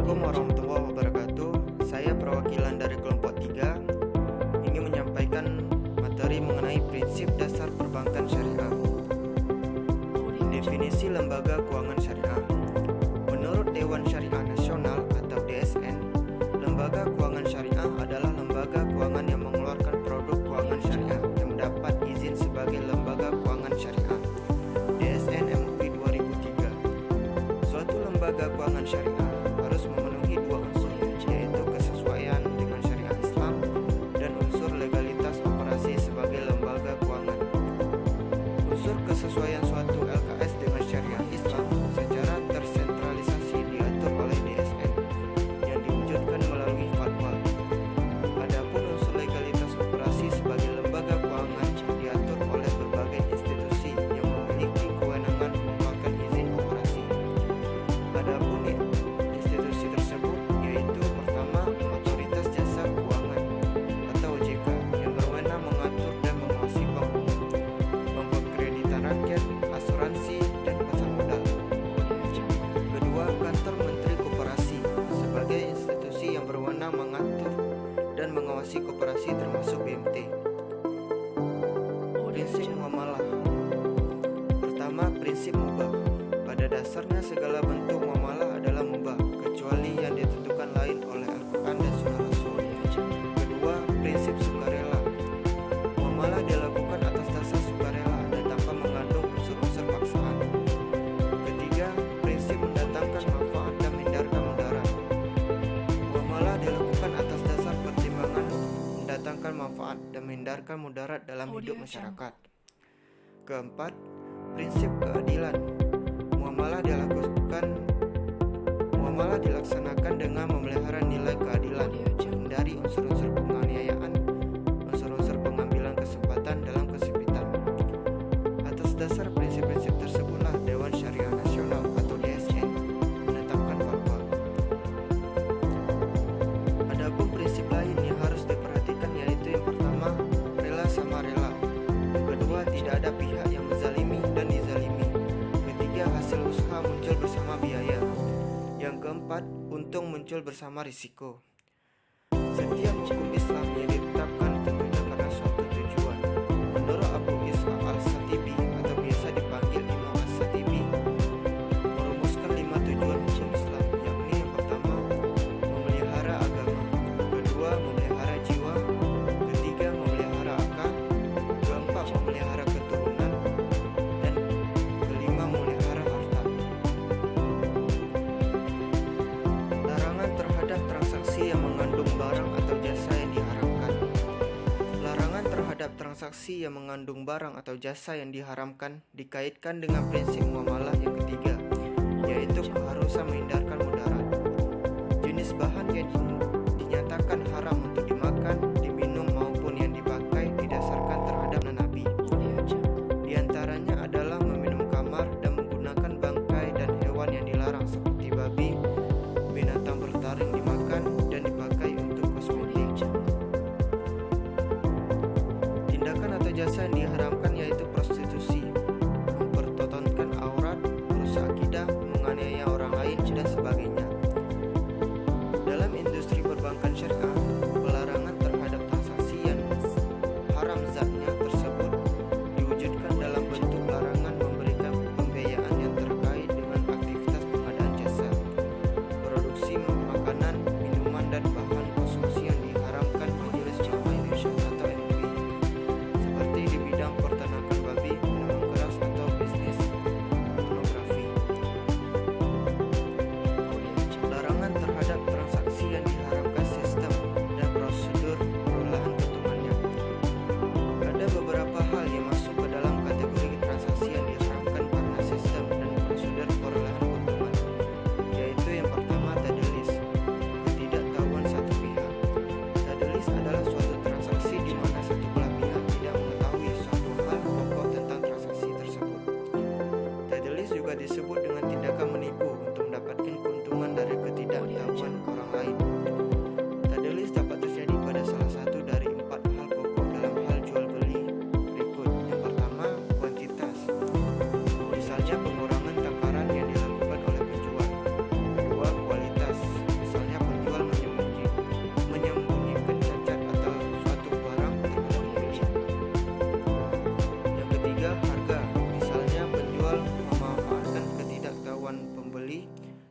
Assalamualaikum warahmatullahi wabarakatuh. Saya perwakilan dari kelompok 3 ingin menyampaikan materi mengenai prinsip dasar perbankan syariah. Definisi lembaga keuangan syariah. Menurut Dewan Syariah Nasional atau DSN, lembaga keuangan syariah adalah lembaga keuangan yang mengeluarkan produk keuangan syariah yang mendapat izin sebagai lembaga keuangan syariah. DSN MUI 2003. Suatu lembaga keuangan syariah harus memenuhi dua unsur, yaitu kesesuaian dengan syariat Islam dan unsur legalitas operasi sebagai lembaga keuangan. Unsur kesesuaian suatu LKS dengan syariat Islam secara tersentralisasi diatur oleh DSN yang diwujudkan melalui fatwa. Adapun unsur legalitas operasi sebagai lembaga keuangan diatur oleh berbagai institusi yang memiliki kewenangan mengeluarkan izin operasi. Adapun institusi tersebut yaitu pertama, Otoritas Jasa Keuangan atau OJK yang berwenang mengatur dan mengawasi bank umum, bank pemkreditan rakyat, asuransi, dan pasar modal. Kedua, Kantor Menteri Koperasi sebagai institusi yang berwenang mengatur dan mengawasi koperasi termasuk BMT. Prinsip muamalah. Pertama, prinsip mubah. Pada dasarnya segala bentuk muamalah adalah mubah kecuali yang ditentukan lain oleh Al-Quran dan Sunnah Rasul. Kedua, prinsip sukarela. Muamalah dilakukan atas dasar sukarela dan tanpa mengandung unsur-unsur paksaan. Ketiga, prinsip mendatangkan manfaat dan menghindarkan mudarat. Muamalah dilakukan atas dasar pertimbangan mendatangkan manfaat dan menghindarkan mudarat dalam hidup masyarakat. Keempat, prinsip keadilan. Muamalah dilaksanakan dengan memelihara nilai keadilan, menghindari unsur-unsur penganiayaan, unsur-unsur pengambilan kesempatan dalam kesempitan. Atas dasar prinsip-prinsip tersebutlah Dewan Syariah Nasional atau DSN menetapkan fatwa. Adapun prinsip lain yang harus diperhatikan yaitu yang pertama, rela sama rela. Yang kedua, tidak ada pihak yang menzalimi dan dizalimi. Ketiga, hasil usaha muncul bersama biaya. Yang keempat, untung muncul bersama risiko. Setiap hukum Islam yang ditetapkan tentunya karena suatu tujuan. Menurut Abu Ishaq Al-Shatibi atau biasa dipanggil Imam Al-Shatibi, merumuskan 5 tujuan hukum Islam, yakni yang pertama, memelihara agama, kedua, memelihara jiwa, ketiga, memelihara akal, keempat, memelihara keturunan, dan kelima, memelihara harta. Larangan terhadap transaksi yang mengandung barang atau jasa yang diharamkan. Larangan terhadap transaksi yang mengandung barang atau jasa yang diharamkan dikaitkan dengan prinsip muamalah yang ketiga, yaitu keharusan menghindarkan mudarat. Jenis bahan yang dinyatakan haram untuk dimakan, diminum maupun yang dipakai didasarkan terhadap Nabi. Di antaranya adalah meminum khamar dan menggunakan bangkai dan hewan yang dilarang seperti babi, binatang bertaring dimakan dan dipakai untuk kosmetik. Tindakan atau jasa yang diharamkan yaitu prostitusi, mempertontonkan aurat, merusak akidah, menganiaya orang lain, dan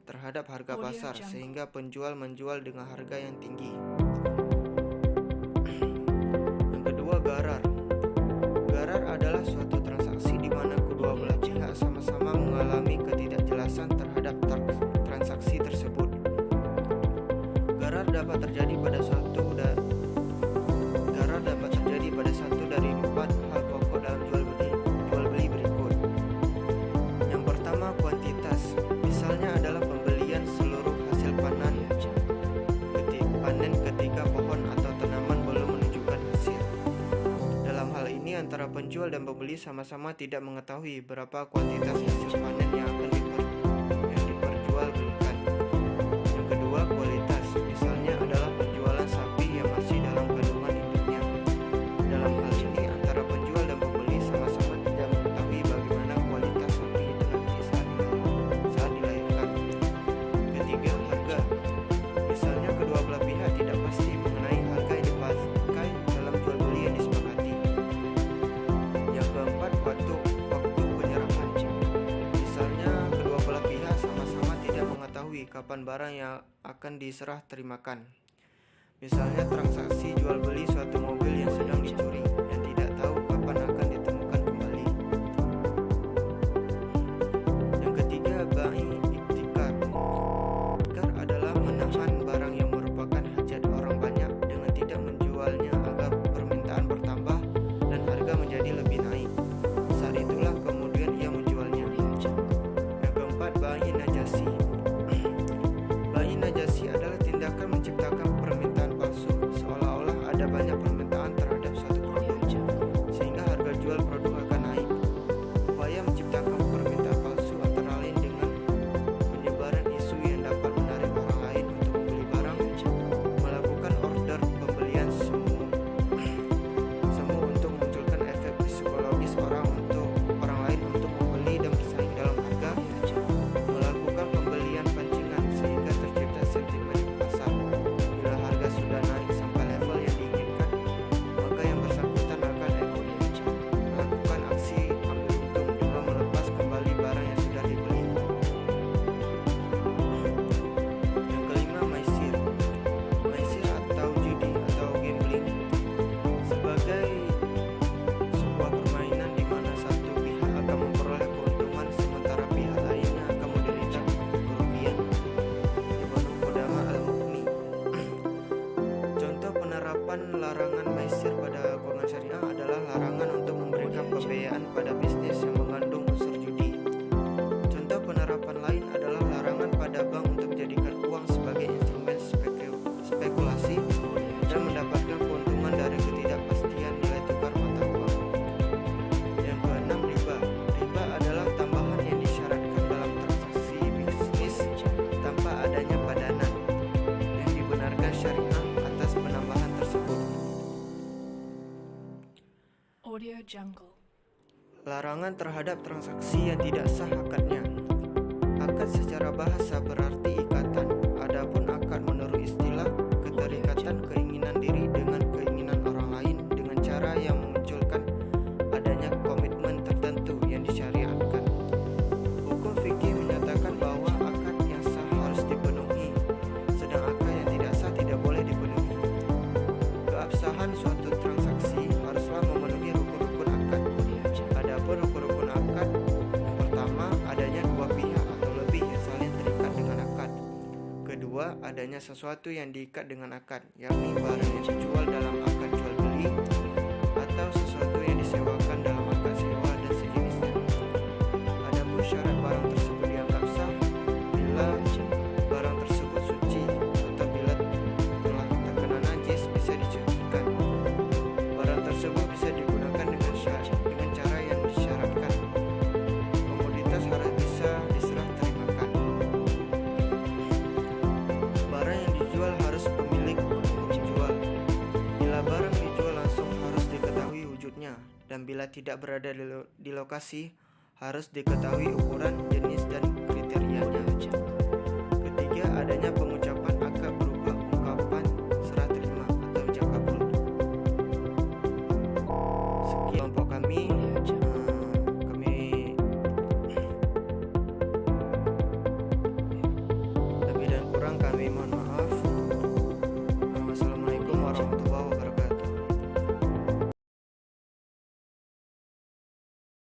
terhadap harga pasar, sehingga penjual menjual dengan harga yang tinggi. Yang kedua, gharar. Gharar adalah suatu transaksi di mana kedua belah pihak sama-sama mengalami ketidakjelasan terhadap transaksi tersebut. Gharar dapat terjadi pada satu dari 4 hal pokok dalam jual beli berikut. Yang pertama, kuantitas. Misalnya adalah pembelian seluruh hasil panen ketika pohon atau tanaman belum menunjukkan hasil. Dalam hal ini antara penjual dan pembeli sama-sama tidak mengetahui berapa kuantitas hasil panen yang akan diperjualbelikan. Yang kedua, kualitas. Misalnya adalah penjualan sapi yang masih dalam kandungan induknya. Dalam hal ini antara penjual dan pembeli sama-sama tidak mengetahui bagaimana kualitas sapi itu nanti saat dilahirkan. Ketiga, harga. Misalnya kedua belah pihak tidak pasti mengenai harga yang dipakai dalam jual beli yang disepakati. Yang keempat, waktu penyerahan. Misalnya kedua belah pihak sama-sama tidak mengetahui kapan barang yang akan diserah terimakan. Misalnya transaksi jual beli suatu mobil yang sedang dicuri dan tidak tahu kapan akan ditemukan kembali. Yang ketiga, bai iktikar. Iktikar adalah menahan barang yang merupakan hajat orang banyak dengan tidak menjualnya agar permintaan bertambah dan harga menjadi lebih naik. Saat itulah kemudian ia menjualnya. Yang keempat, bai najasi. Bai najasi adalah tindakan menciptakan permintaan palsu, seolah-olah ada banyak permintaan terhadap suatu produk, sehingga harga jual produk akan naik. Upaya menciptakan permintaan palsu antara lain dengan penyebaran isu yang dapat menarik orang lain untuk membeli barang, melakukan order pembelian semu untuk memunculkan efek psikologis orang lain untuk membeli dan bersaing dalam harga, melakukan pembelian pancingan sehingga tercipta sentimen pasar. Bila harga sudah naik sampai level yang diinginkan, maka yang bersangkutan akan melakukan aksi ambil untung dengan melepas kembali barang yang sudah dibeli. Yang kelima, maisir. Maisir atau judi atau gambling sebagai sebuah permainan di mana satu pihak akan memperoleh keuntungan sementara pihak lainnya akan menderita kerugian. Ibnu Qudamah Al-Mughni. Contoh penerapan larangan maisir pada keuangan syariah adalah larangan untuk memberikan pembiayaan pada bisnis yang mengandung unsur judi. Contoh penerapan lain adalah larangan pada bank untuk menjadikan uang sebagai instrumen spekulasi dan mendapatkan keuntungan dari ketidakpastian nilai tukar mata uang. Yang keenam, riba. Riba adalah tambahan yang disyaratkan dalam transaksi bisnis tanpa adanya padanan yang dibenarkan syariah atas penambahan tersebut. Audio Jungle. Larangan terhadap transaksi yang tidak sah akadnya. Akad secara bahasa berarti ikatan, adapun akad menurut istilah keterikatan keinginan diri dengan keinginan orang lain dengan cara yang memunculkan adanya komitmen tertentu yang disyariatkan. Hukum fikih menyatakan bahwa akad yang sah harus dipenuhi, sedang akad yang tidak sah tidak boleh dipenuhi. Keabsahan suatu transaksi haruslah memenuhi rukun-rukun akad. Adapun rukun-rukun akad, yang pertama, adanya dua pihak atau lebih yang saling terikat dengan akad. Kedua, adanya sesuatu yang diikat dengan akad, yakni barang yang dijual dalam akad jual beli atau sesuatu yang disewakan dalam akad sewa dan sejenisnya. Adapun syarat barang tersebut dianggap sah bila barang tersebut suci atau bila telah terkena najis bisa dicucikan. Barang tersebut bisa digunakan dengan cara yang disyaratkan. Komoditas harus bisa diserah terimakan. Barang yang dijual harus pemilik menjual. Bila barang dijual langsung harus diketahui wujudnya, dan bila tidak berada di lokasi harus diketahui ukuran, jenis, dan